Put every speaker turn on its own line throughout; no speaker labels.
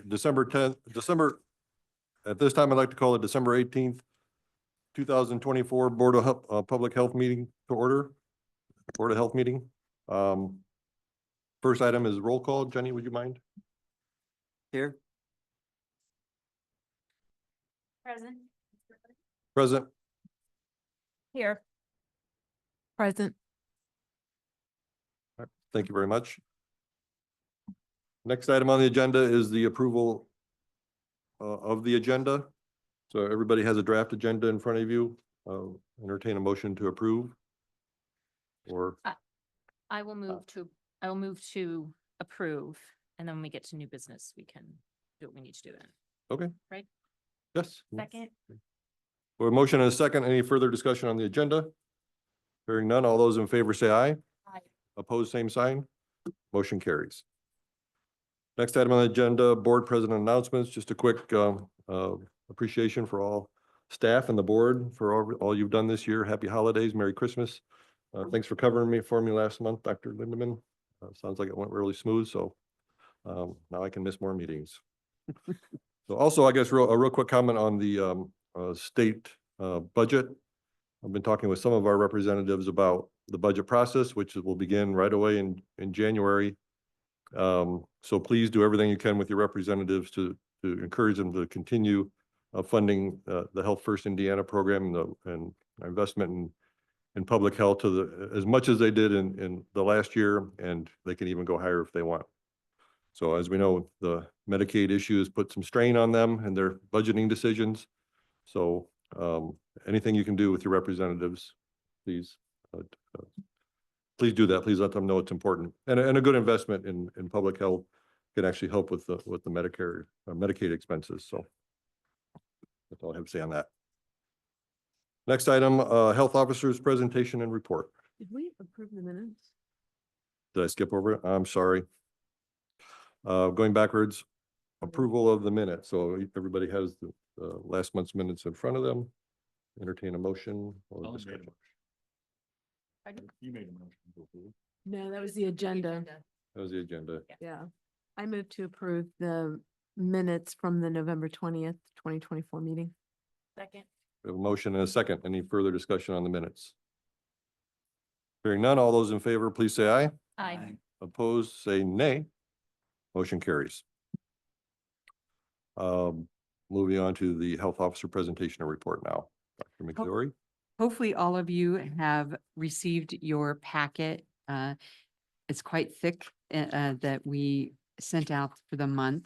December 10th, at this time, I'd like to call it December 18th, 2024 Board of Public Health meeting to order. Board of Health meeting. First item is roll call. Jenny, would you mind?
Here.
Present.
Present.
Here.
Present.
Thank you very much. Next item on the agenda is the approval of the agenda. So everybody has a draft agenda in front of you. Entertain a motion to approve. Or
I will move to approve, and then when we get to new business, we can do what we need to do then.
okay.
Right.
Yes.
Second.
Well, a motion and a second. Any further discussion on the agenda? Hearing none. All those in favor say aye.
Aye.
Opposed, same sign. Motion carries. Next item on the agenda, board president announcements. Just a quick appreciation for all staff and the board for all you've done this year. Happy holidays, Merry Christmas. Thanks for covering for me last month, Dr. Lindeman. Sounds like it went really smooth, so now I can miss more meetings. So also, I guess, a real quick comment on the state budget. I've been talking with some of our representatives about the budget process, which will begin right away in January. So please do everything you can with your representatives to encourage them to continue funding the Health First Indiana program and investment in public health to as much as they did in the last year, and they can even go higher if they want. So as we know, the Medicaid issue has put some strain on them and their budgeting decisions. So anything you can do with your representatives, please please do that. Please let them know it's important, and a good investment in public health can actually help with the Medicare Medicaid expenses. So that's all I have to say on that. Next item, health officer's presentation and report.
Did we approve the minutes?
Did I skip over it? I'm sorry. Going backwards, approval of the minutes. So everybody has the last month's minutes in front of them. Entertain a motion or discussion.
You made a motion to approve.
No, that was the agenda.
That was the agenda.
Yeah. I move to approve the minutes from the November 20th, 2024 meeting.
Second.
We have a motion and a second. Any further discussion on the minutes? Hearing none, all those in favor, please say aye.
Aye.
Opposed, say nay. Motion carries. Moving on to the health officer presentation and report now. Dr. McGlory.
Hopefully all of you have received your packet. It's quite thick that we sent out for the month.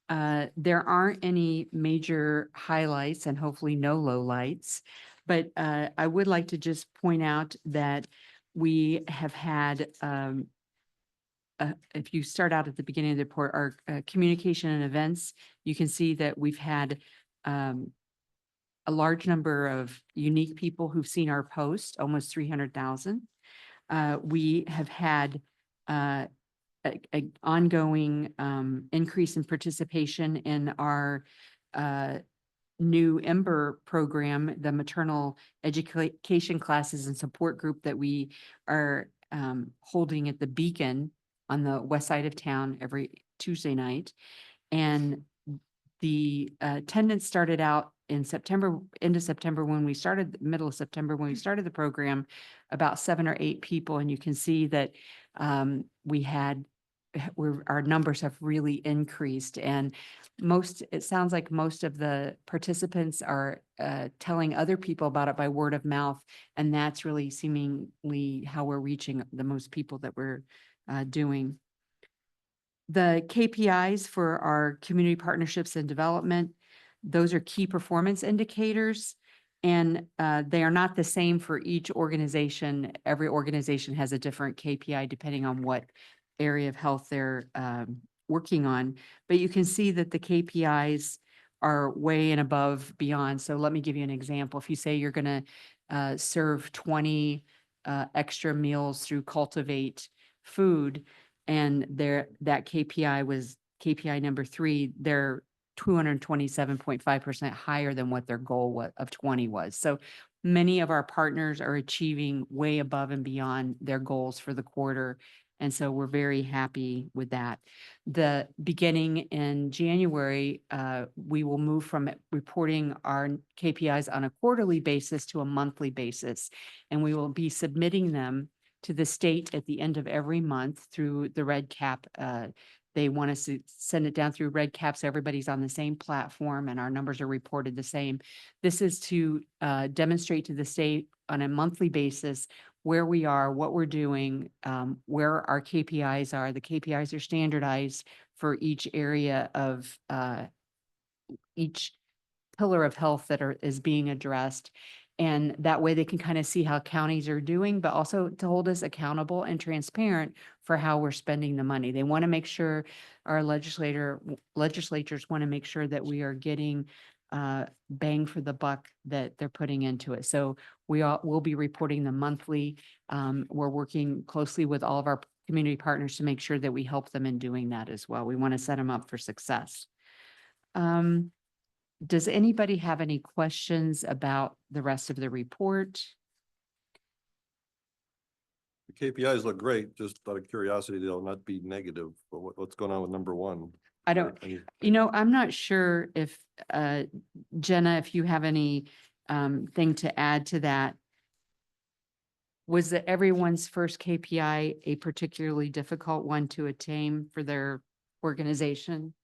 There aren't any major highlights and hopefully no lowlights, but I would like to just point out that we have had, if you start out at the beginning of the report, our communication and events, you can see that we've had a large number of unique people who've seen our post, almost 300,000. We have had an ongoing increase in participation in our new EMBER program, the maternal education classes and support group that we are holding at the Beacon on the west side of town every Tuesday night. And the attendance started out in September, into September when we started, middle of September when we started the program, about 7 or 8 people. And you can see that our numbers have really increased, and it sounds like most of the participants are telling other people about it by word of mouth. And that's really seemingly how we're reaching the most people that we're doing. The KPIs for our community partnerships and development, those are key performance indicators, and they are not the same for each organization. Every organization has a different KPI depending on what area of health they're working on. But you can see that the KPIs are way and above beyond. So let me give you an example. If you say you're going to serve 20 extra meals through Cultivate Food, and that KPI was KPI number 3, they're 227.5% higher than what their goal of 20 was. So many of our partners are achieving way above and beyond their goals for the quarter. And so we're very happy with that. The beginning in January, we will move from reporting our KPIs on a quarterly basis to a monthly basis. And we will be submitting them to the state at the end of every month through the Red Cap. They want us to send it down through Red Cap, so everybody's on the same platform and our numbers are reported the same. This is to demonstrate to the state on a monthly basis where we are, what we're doing, where our KPIs are. The KPIs are standardized for each area of each pillar of health that is being addressed. And that way they can kind of see how counties are doing, but also to hold us accountable and transparent for how we're spending the money. They want to make sure our legislatures want to make sure that we are getting bang for the buck that they're putting into it. So we'll be reporting them monthly. We're working closely with all of our community partners to make sure that we help them in doing that as well. We want to set them up for success. Does anybody have any questions about the rest of the report?
The KPIs look great, just out of curiosity, they'll not be negative, but what's going on with number one?
I don't,
Any-
I'm not sure if, Jenna, if you have any thing to add to that. Was that everyone's first KPI a particularly difficult one to attain for their organization?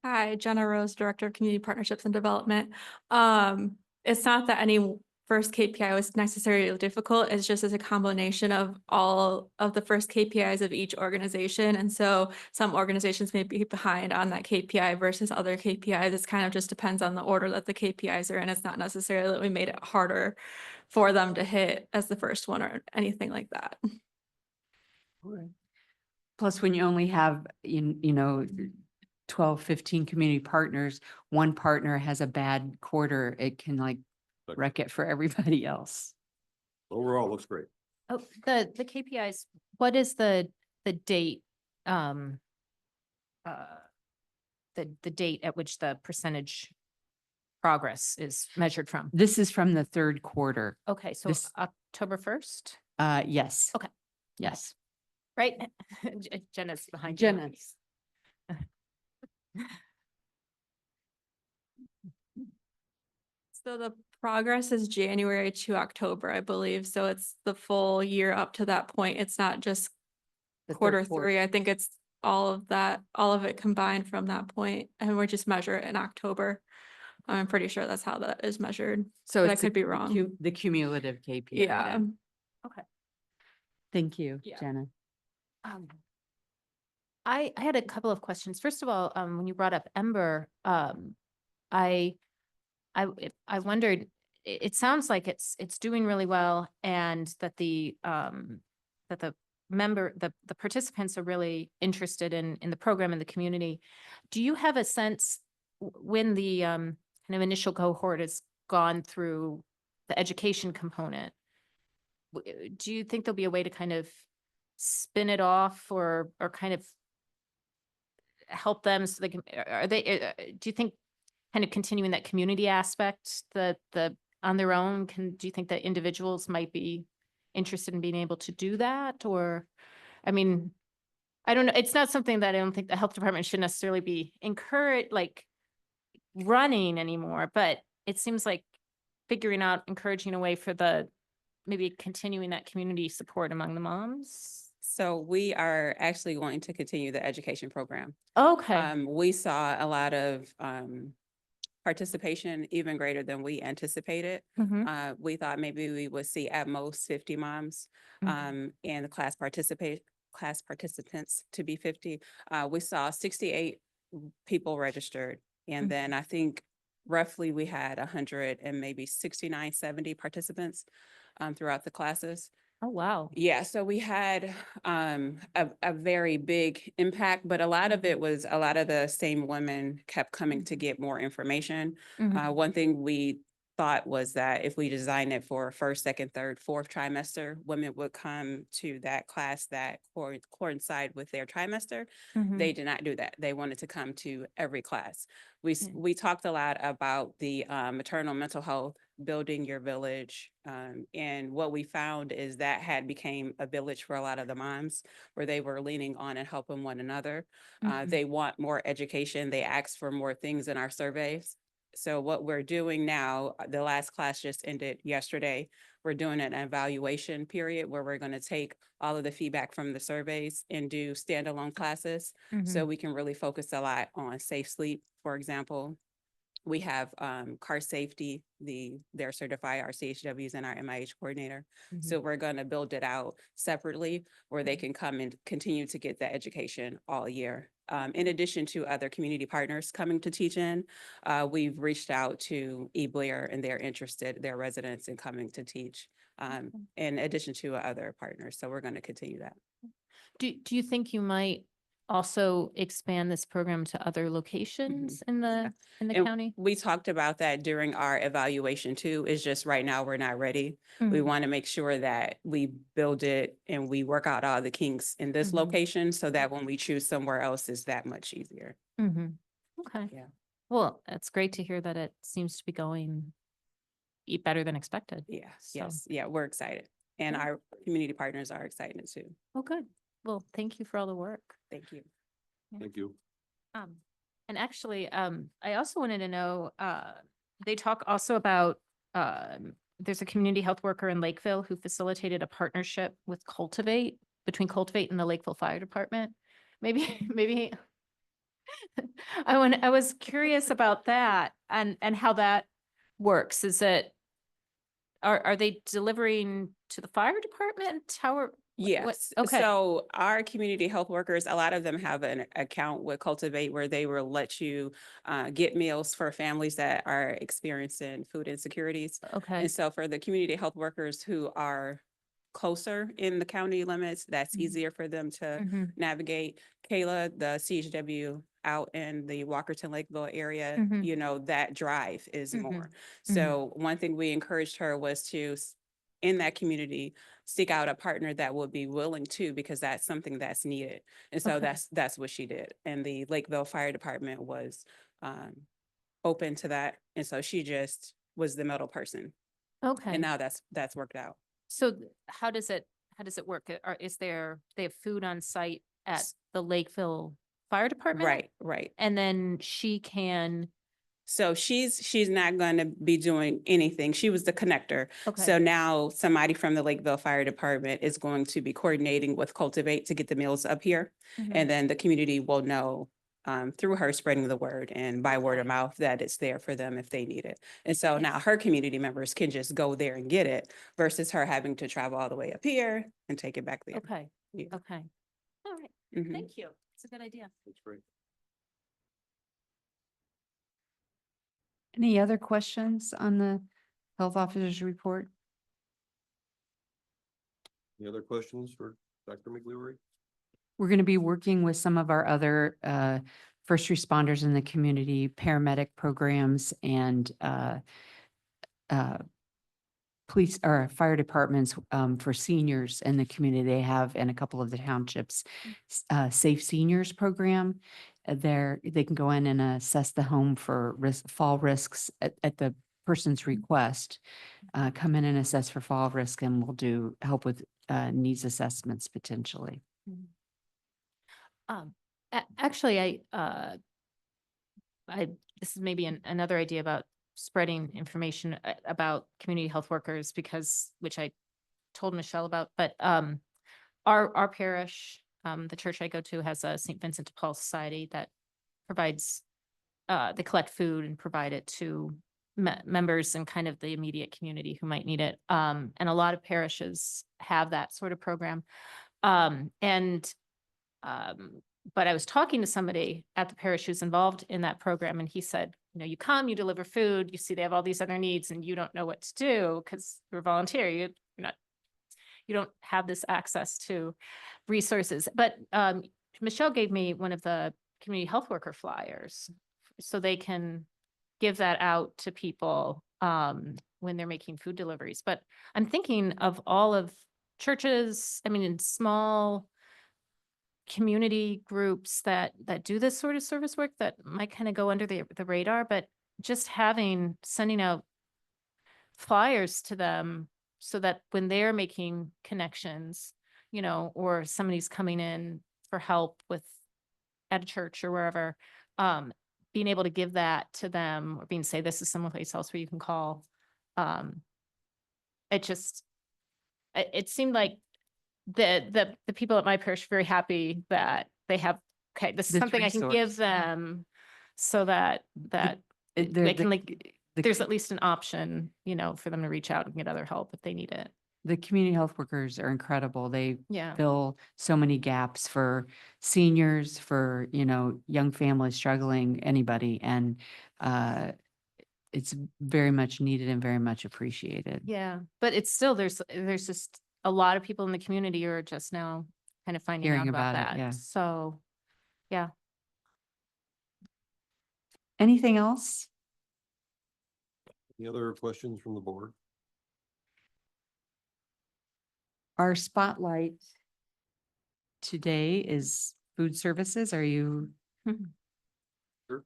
Hi, Jenna Rose, Director of Community Partnerships and Development. It's not that any first KPI was necessarily difficult. It's just as a combination of all of the first KPIs of each organization. And so some organizations may be behind on that KPI versus other KPIs. It kind of just depends on the order that the KPIs are in. It's not necessarily that we made it harder for them to hit as the first one or anything like that.
Plus, when you only have, 12, 15 community partners, one partner has a bad quarter, it can like
Like-
wreck it for everybody else.
Overall, looks great.
Oh, the KPIs, what is the date? The date at which the percentage progress is measured from?
This is from the third quarter.
Okay, so
This-
October 1st,
Yes.
Okay.
Yes.
right? Jenna's behind you.
Jenna.
So the progress is January to October, I believe. So it's the full year up to that point. It's not just
the third
quarter three. I think it's all of that, all of it combined from that point, and we just measure it in October. I'm pretty sure that's how that is measured.
So
but I
it's the
could be wrong.
The cumulative KPI.
Yeah.
then. Thank you,
Yeah.
Jenna.
I had a couple of questions. First of all, when you brought up Ember, I wondered, it sounds like it's doing really well and that the participants are really interested in the program and the community. Do you have a sense when the kind of initial cohort has gone through the education component? Do you think there'll be a way to kind of spin it off or kind of help them so they can, do you think kind of continuing that community aspect on their own, do you think that individuals might be interested in being able to do that? Or, I mean, I don't know. It's not something that I don't think the health department should necessarily be running anymore, but it seems like encouraging a way for maybe continuing that community support among the moms.
So we are actually going to continue the education program.
Okay.
We saw a lot of participation, even greater than we anticipated.
Mhm.
We thought maybe we would see at most 50 moms
Mhm.
and the class participants to be 50. We saw 68 people registered. And then I think roughly we had 100 and maybe 69, 70 participants throughout the classes.
Oh, wow.
Yeah, so we had a very big impact, but a lot of it was a lot of the same women kept coming to get more information.
Mhm.
One thing we thought was that if we design it for first, second, third, fourth trimester, women would come to that class that coincide with their trimester.
Mhm.
They did not do that. They wanted to come to every class. We talked a lot about the maternal mental health building your village. And what we found is that had became a village for a lot of the moms where they were leaning on and helping one another.
Mhm.
They want more education. They ask for more things in our surveys. So what we're doing now, the last class just ended yesterday. We're doing an evaluation period where we're going to take all of the feedback from the surveys and do standalone classes. So
Mhm.
we can really focus a lot on safe sleep, for example. We have car safety, they're certified, our CHWs and our MIH coordinator. So we're going to build it out separately where they can come and continue to get that education all year. In addition to other community partners coming to teach in, we've reached out to E. Blair and they're interested, their residents in coming to teach in addition to other partners. So we're going to continue that.
Do you think you might also expand this program to other locations in the
And
county?
we talked about that during our evaluation too. It's just right now we're not ready. We
Mhm.
want to make sure that we build it and we work out all the kinks in this
Mhm.
location so that when we choose somewhere else, it's that much easier.
Mhm. Okay.
Yeah.
Well, it's great to hear that it seems to be going better than expected.
Yeah,
So-
yes, yeah, we're excited. And
Yeah.
our community partners are excited too.
Oh, good. Well, thank you for all the work.
Thank you.
Thank you.
And actually, I also wanted to know, they talk also about, there's a community health worker in Lakeville who facilitated a partnership with Cultivate, between Cultivate and the Lakeville Fire Department. Maybe I was curious about that and how that works. Is it, are they delivering to the fire department? How are?
Yes,
Okay.
so our community health workers, a lot of them have an account with Cultivate where they will let you get meals for families that are experiencing food insecurities.
Okay.
And so for the community health workers who are closer in the county limits, that's
Mhm.
easier for them to
Mhm.
navigate. Kayla, the CHW out in the Walkerton Lakeville area,
Mhm.
you know, that drive is
Mhm.
more. So one thing we encouraged her was to, in that community, seek out a partner that would be willing to, because that's something that's needed. And so
Okay.
that's what she did. And the Lakeville Fire Department was open to that. And so she just was the middle person.
Okay.
And now that's worked out.
So how does it work? Is there, they have food on site at the Lakeville Fire Department?
Right.
And then she can,
So she's not going to be doing anything. She was the connector.
okay,
So now somebody from the Lakeville Fire Department is going to be coordinating with Cultivate to get the meals up here.
Mhm.
And then the community will know through her spreading the word and by word of
Okay.
mouth that it's there for them if they need it. And so now
Yes.
her community members can just go there and get it versus her having to travel all the way up here and take it back there.
okay,
Yeah.
okay. All right,
Mhm.
thank you. It's a good idea.
That's great.
Any other questions on the health officer's report?
Any other questions for Dr. McLeary?
We're going to be working with some of our other first responders in the community, paramedic programs and police or fire departments for seniors in the community. They have in a couple of the townships, Safe Seniors Program. They can go in and assess the home for fall risks at the person's request. Come in and assess for fall risk, and we'll help with needs assessments potentially.
Actually, this is maybe another idea about spreading information about community health workers, because, which I told Michelle about, but, our parish, the church I go to has a St. Vincent de Paul Society that provides, they collect food and provide it to members in kind of the immediate community who might need it. And a lot of parishes have that sort of program. But I was talking to somebody at the parish who's involved in that program, and he said, you know, you come, you deliver food, you see they have all these other needs, and you don't know what to do because you're a volunteer. You don't have this access to resources. But Michelle gave me one of the community health worker flyers, so they can give that out to people when they're making food deliveries. But I'm thinking of all of churches, I mean, in small community groups that do this sort of service work that might kind of go under the radar, but just sending out flyers to them so that when they're making connections, you know, or somebody's coming in for help with at a church or wherever, being able to give that to them or being say, this is someplace else where you can call. It just, it seemed like the people at my parish are very happy that they have, okay, this is
This
something I can
resource.
give them so that they can like, there's at least an option, you know, for them to reach out and get other help if they need it.
The community health workers are incredible. They
Yeah.
fill so many gaps for seniors, for, you know, young families struggling, anybody. And it's very much needed and very much appreciated.
Yeah, but it's still, there's just a lot of people in the community who are just now kind of finding out
Hearing
about
about it,
that.
yeah.
So, yeah.
Anything else?
Any other questions from the board?
Our spotlight today is food services. Are you?
Sure.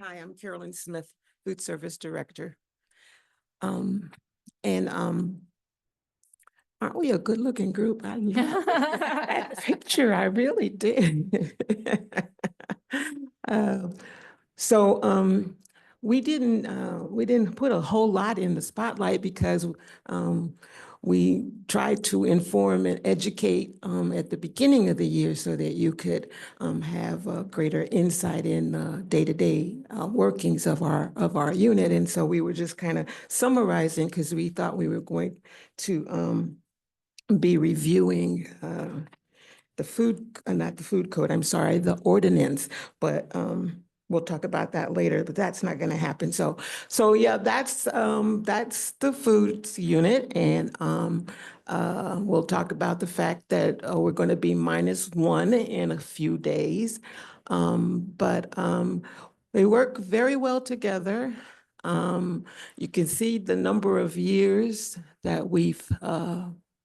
Hi, I'm Carolyn Smith, Food Service Director. And aren't we a good-looking group? I love that picture, I really did. So we didn't put a whole lot in the spotlight because we tried to inform and educate at the beginning of the year so that you could have a greater insight in the day-to-day workings of our unit. And so we were just kind of summarizing because we thought we were going to be reviewing the not the food code, I'm sorry, the ordinance, but we'll talk about that later, but that's not gonna happen. So yeah, that's the foods unit. And we'll talk about the fact that we're gonna be -1 in a few days. But they work very well together. You can see the number of years that we've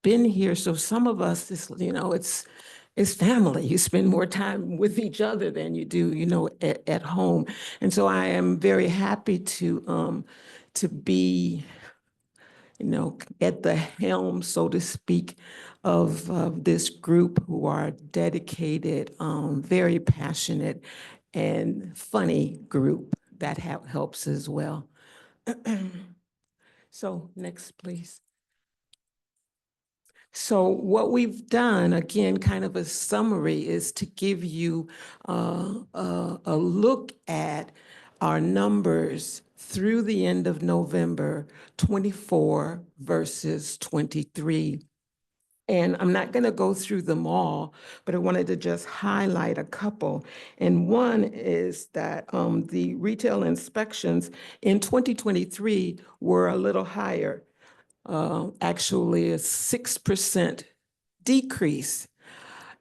been here. So some of us, it's family. You spend more time with each other than you do, at home. And so I am very happy to be, at the helm, so to speak, of this group who are dedicated, very passionate and funny group that helps as well. So next, please. So what we've done, again, kind of a summary, is to give you a look at our numbers through the end of November 24 versus 23. And I'm not going to go through them all, but I wanted to just highlight a couple. And one is that the retail inspections in 2023 were a little higher. Actually a 6% decrease.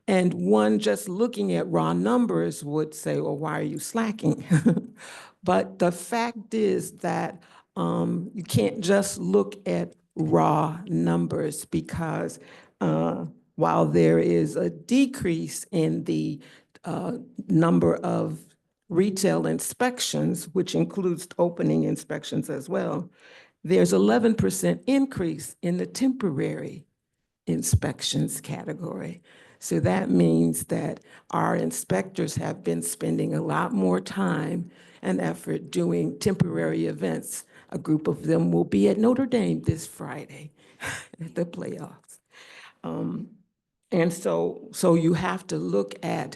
And one just looking at raw numbers would say, well, why are you slacking? But the fact is that you can't just look at raw numbers, because while there is a decrease in the number of retail inspections, which includes opening inspections as well, there's 11% increase in the temporary inspections category. So that means that our inspectors have been spending a lot more time and effort doing temporary events. A group of them will be at Notre Dame this Friday at the playoffs. And so you have to look at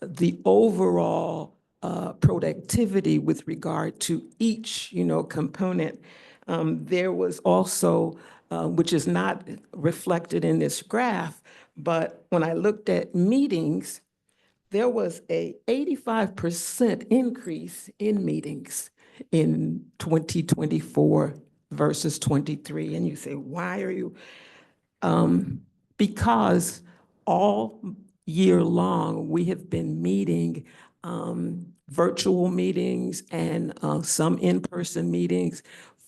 the overall productivity with regard to each, component. There was also, which is not reflected in this graph, but when I looked at meetings, there was a 85% increase in meetings in 2024 versus 23. And you say, why are you? Because all year long, we have been meeting virtual meetings and some in-person meetings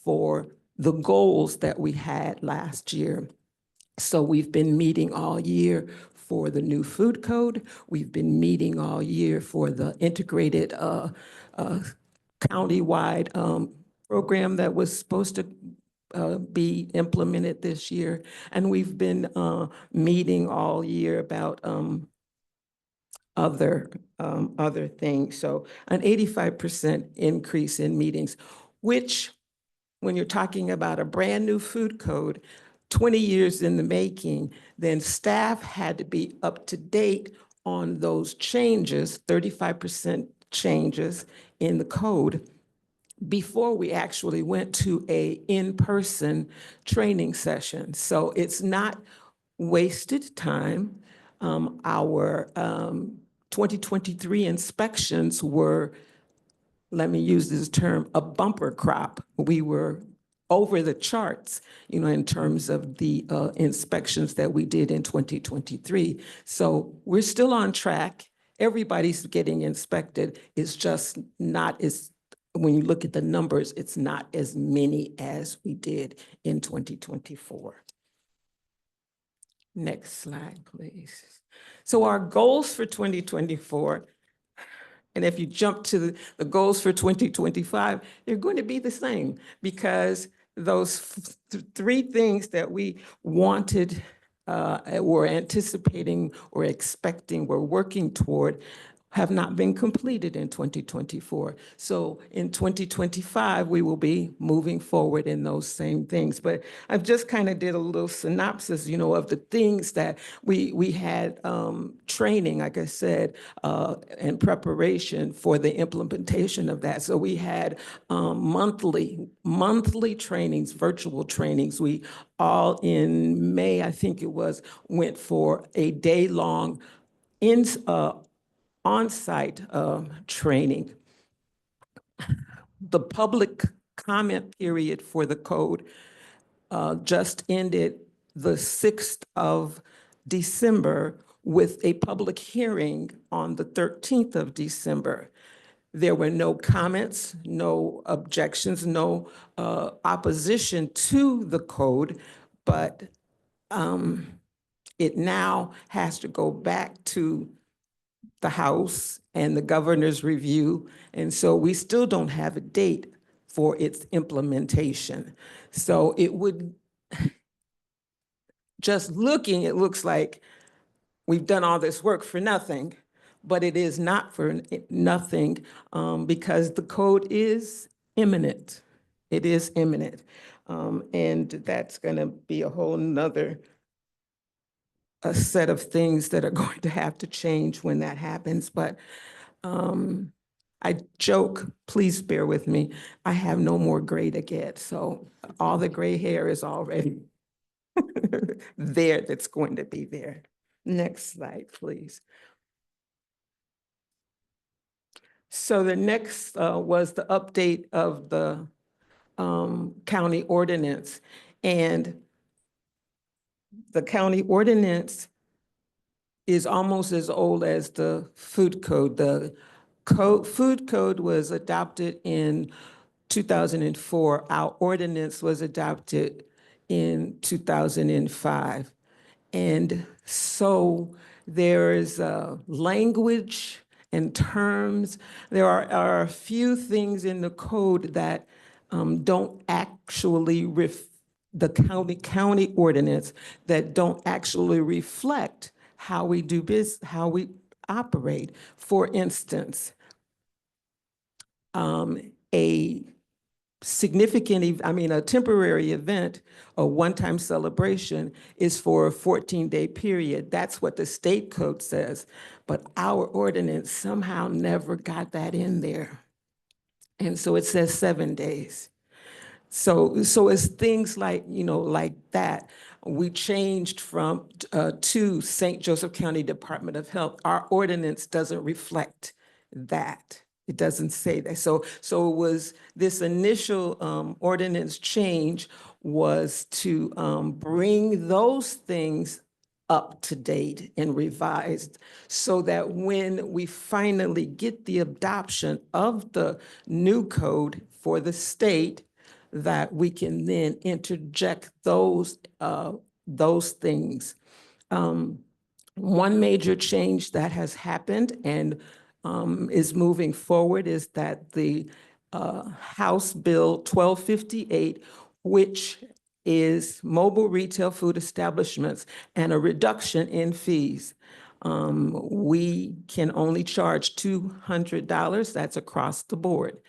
for the goals that we had last year. So we've been meeting all year for the new food code. We've been meeting all year for the integrated countywide program that was supposed to be implemented this year. And we've been meeting all year about other things. So an 85% increase in meetings, which when you're talking about a brand new food code, 20 years in the making, then staff had to be up to date on those changes, 35% changes in the code before we actually went to a in-person training session. So it's not wasted time. Our 2023 inspections were, let me use this term, a bumper crop. We were over the charts, in terms of the inspections that we did in 2023. So we're still on track. Everybody's getting inspected. It's just not as, when you look at the numbers, it's not as many as we did in 2024. Next slide, please. So our goals for 2024, and if you jump to the goals for 2025, they're going to be the same, because those three things that we wanted, were anticipating or expecting, we're working toward, have not been completed in 2024. So in 2025, we will be moving forward in those same things. But I've just kind of did a little synopsis, of the things that we had training, like I said, and preparation for the implementation of that. So we had monthly trainings, virtual trainings. We all in May, I think it was, went for a day-long on-site training. The public comment period for the code just ended the 6th of December with a public hearing on the 13th of December. There were no comments, no objections, no opposition to the code, but it now has to go back to the House and the governor's review. And so we still don't have a date for its implementation. So it would, just looking, it looks like we've done all this work for nothing, but it is not for nothing, because the code is imminent. It is imminent. And that's gonna be a whole nother a set of things that are going to have to change when that happens. But I joke, please bear with me, I have no more gray to get. So all the gray hair is already there, that's going to be there. Next slide, please. So the next was the update of the county ordinance. And the county ordinance is almost as old as the food code. The food code was adopted in 2004. Our ordinance was adopted in 2005. And so there is language and terms. There are a few things in the code that don't actually the county ordinance that don't actually reflect how we do business, how we operate. For instance, a temporary event, a one-time celebration is for a 14-day period. That's what the state code says. But our ordinance somehow never got that in there. And so it says 7 days. So it's things like, like that. We changed from to St. Joseph County Department of Health. Our ordinance doesn't reflect that. It doesn't say that. So it was this initial ordinance change was to bring those things up to date and revised so that when we finally get the adoption of the new code for the state, that we can then interject those those things. One major change that has happened and is moving forward is that the House Bill 1258, which is mobile retail food establishments and a reduction in fees. We can only charge $200. That's across the board.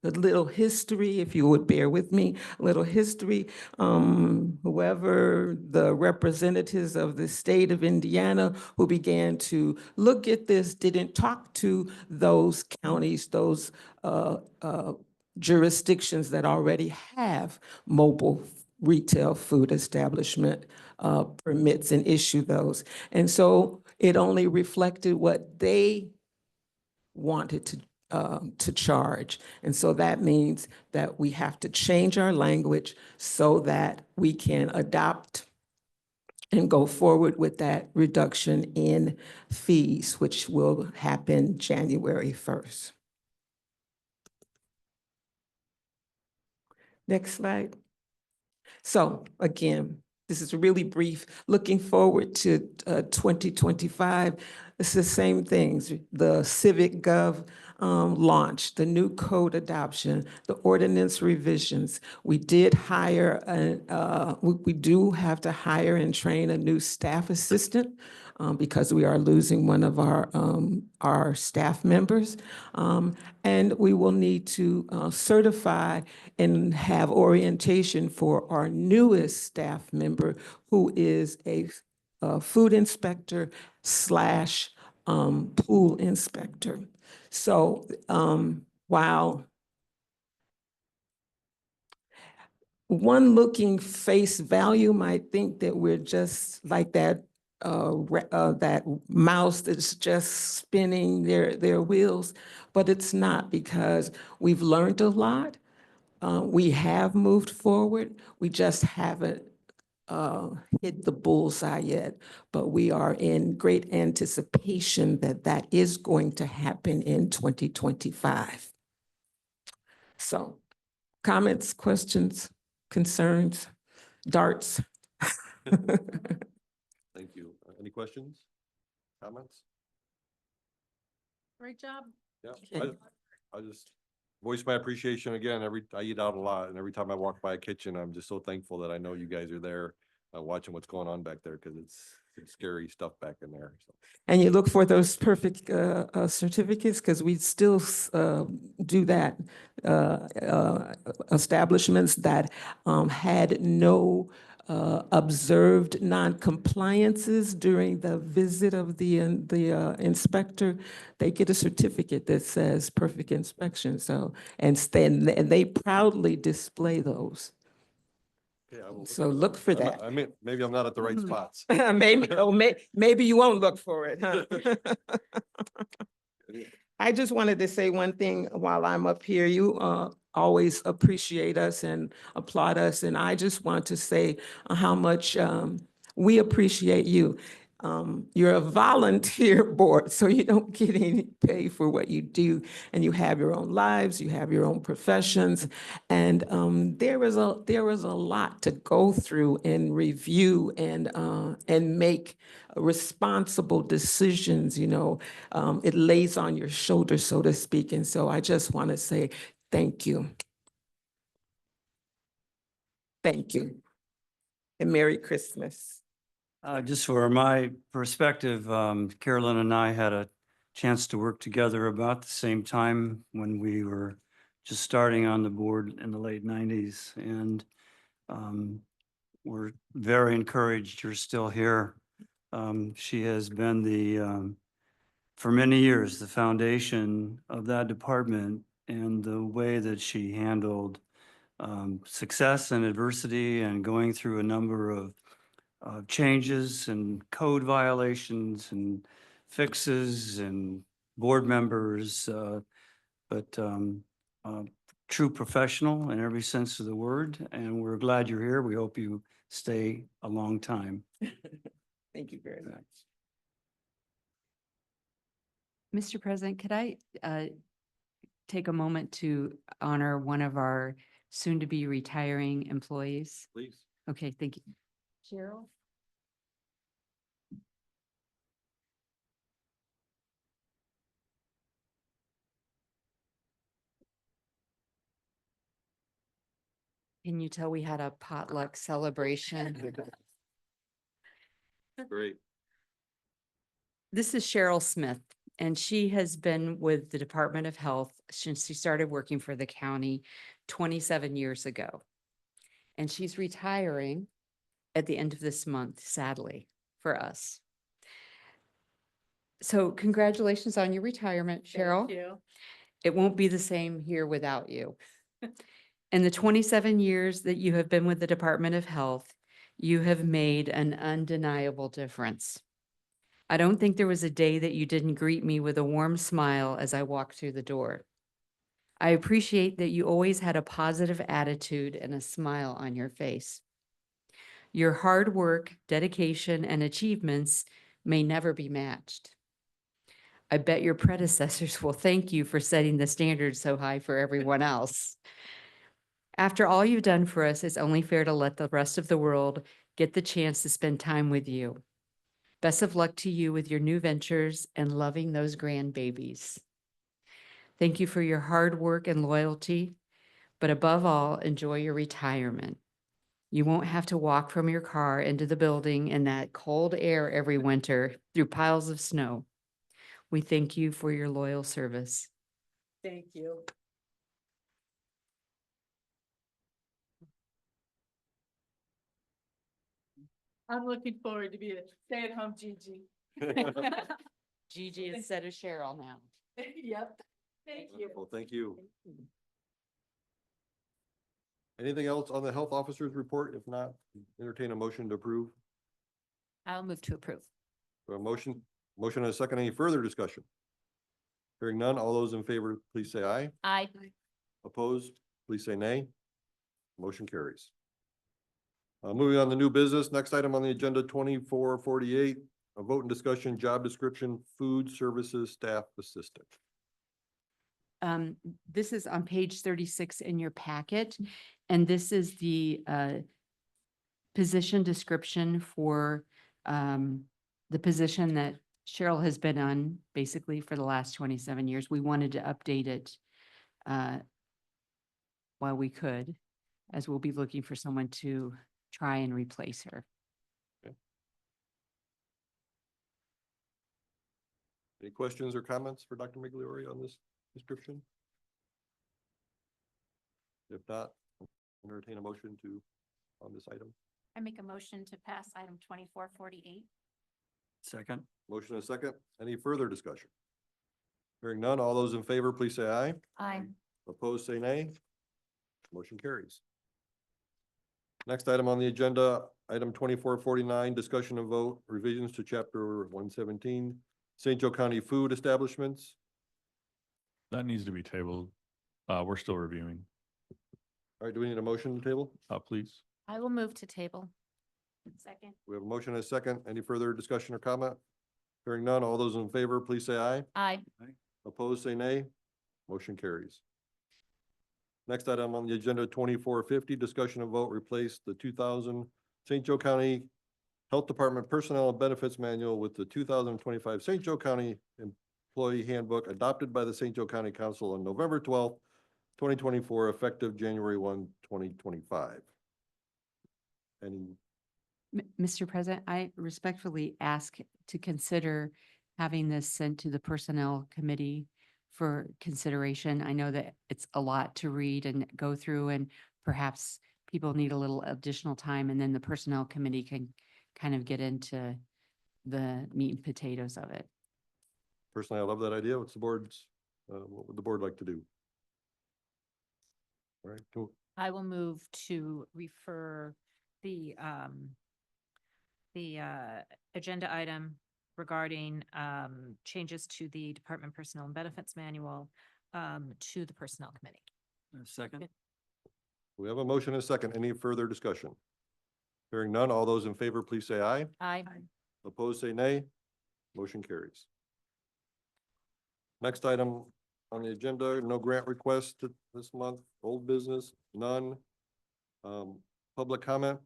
A little history, if you would bear with me, a little history. Whoever the representatives of the state of Indiana who began to look at this didn't talk to those counties, those jurisdictions that already have mobile retail food establishment permits and issue those. And so it only reflected what they wanted to charge. And so that means that we have to change our language so that we can adopt and go forward with that reduction in fees, which will happen January 1st. Next slide. So again, this is really brief. Looking forward to 2025, it's the same things. The Civic Gov launch, the new code adoption, the ordinance revisions. We did hire, we do have to hire and train a new staff assistant because we are losing one of our staff members. And we will need to certify and have orientation for our newest staff member, who is a food inspector slash pool inspector. So while one looking face value might think that we're just like that that mouse that's just spinning their wheels, but it's not, because we've learned a lot. We have moved forward. We just haven't hit the bullseye yet, but we are in great anticipation that that is going to happen in 2025. So, comments, questions, concerns, darts?
Thank you. Any questions, comments?
Great job.
Yeah,
Okay.
I just voice my appreciation again. I eat out a lot, and every time I walk by a kitchen, I'm just so thankful that I know you guys are there watching what's going on back there, because it's scary stuff back in there. So.
And you look for those perfect certificates, because we still do that. Establishments that had no observed non-compliances during the visit of the inspector, they get a certificate that says perfect inspection. So, and they proudly display those.
Yeah, I will
So look for
I'm not-
that.
I mean, maybe I'm not at the right spots.
Maybe you won't look for it, huh? I just wanted to say one thing while I'm up here. You always appreciate us and applaud us, and I just want to say how much we appreciate you. You're a volunteer board, so you don't get any pay for what you do, and you have your own lives, you have your own professions, and there is a lot to go through and review and make responsible decisions. You know, it lays on your shoulders, so to speak, and so I just want to say thank you. Thank you, and Merry Christmas.
Just for my perspective, Carolyn and I had a chance to work together about the same time when we were just starting on the board in the late 90s. And we're very encouraged you're still here. She has been for many years, the foundation of that department, and the way that she handled success and adversity and going through a number of changes and code violations and fixes and board members, but true professional in every sense of the word. And we're glad you're here. We hope you stay a long time.
Thank you very much.
Mr. President, could I take a moment to honor one of our soon-to-be retiring employees?
Please.
Okay, thank you. Cheryl? Can you tell we had a potluck celebration?
Great.
This is Cheryl Smith, and she has been with the Department of Health since she started working for the county 27 years ago. And she's retiring at the end of this month, sadly, for us. So congratulations on your retirement, Cheryl. It won't be the same here without you. In the 27 years that you have been with the Department of Health, you have made an undeniable difference. I don't think there was a day that you didn't greet me with a warm smile as I walked through the door. I appreciate that you always had a positive attitude and a smile on your face. Your hard work, dedication, and achievements may never be matched. I bet your predecessors will thank you for setting the standard so high for everyone else. After all you've done for us, it's only fair to let the rest of the world get the chance to spend time with you. Best of luck to you with your new ventures and loving those grandbabies. Thank you for your hard work and loyalty, but above all, enjoy your retirement. You won't have to walk from your car into the building in that cold air every winter through piles of snow. We thank you for your loyal service.
Thank you. I'm looking forward to being a stay-at-home Gigi.
Gigi instead of Cheryl now.
Yep. Thank you.
Wonderful, thank you. Anything else on the health officer's report? If not, entertain a motion to approve.
I'll move to approve.
A motion and a second. Any further discussion? Hearing none, all those in favor, please say aye.
Aye.
Opposed, please say nay. Motion carries. Moving on to new business, next item on the agenda, 2448, a vote and discussion, job description, food services staff assistant.
This is on page 36 in your packet, and this is the position description for the position that Cheryl has been on basically for the last 27 years. We wanted to update it while we could, as we'll be looking for someone to try and replace her.
Any questions or comments for Dr. Migliori on this description? If not, entertain a motion on this item.
I make a motion to pass item 2448.
Second.
Motion and a second. Any further discussion? Hearing none, all those in favor, please say aye.
Aye.
Opposed, say nay. Motion carries. Next item on the agenda, item 2449, discussion and vote revisions to chapter 117, St. Joe County food establishments.
That needs to be tabled. We're still reviewing.
All right, do we need a motion to table?
Please.
I will move to table. Second.
We have a motion and a second. Any further discussion or comment? Hearing none, all those in favor, please say aye.
Aye.
Opposed, say nay. Motion carries. Next item on the agenda, 2450, discussion and vote replace the 2000 St. Joe County Health Department Personnel and Benefits Manual with the 2025 St. Joe County Employee Handbook adopted by the St. Joe County Council on November 12th, 2024, effective January 1, 2025. Any
Mr. President, I respectfully ask to consider having this sent to the Personnel Committee for consideration. I know that it's a lot to read and go through, and perhaps people need a little additional time, and then the Personnel Committee can kind of get into the meat and potatoes of it.
Personally, I love that idea. What's the board's, what would the board like to do? All right, cool.
I will move to refer the agenda item regarding changes to the Department Personnel and Benefits Manual to the Personnel Committee.
Second.
We have a motion and a second. Any further discussion? Hearing none, all those in favor, please say aye.
Aye.
Opposed, say nay. Motion carries. Next item on the agenda, no grant request this month, old business, none. Public comment,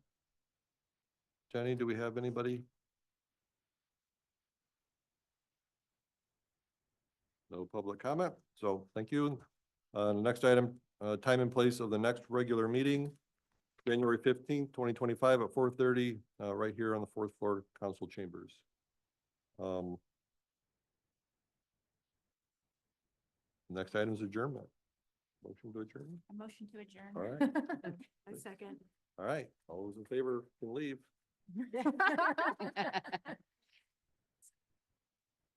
Jenny, do we have anybody? No public comment, so thank you. The next item, time and place of the next regular meeting, January 15th, 2025 at 4:30, right here on the fourth floor council chambers. Next item is adjournment. Motion to adjourn.
A motion to adjourn.
All right,
A second.
all right. All those in favor can leave.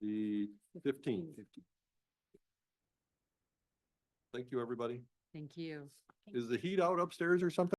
The 15th. Thank you, everybody.
Thank you.
Is the heat out upstairs or something?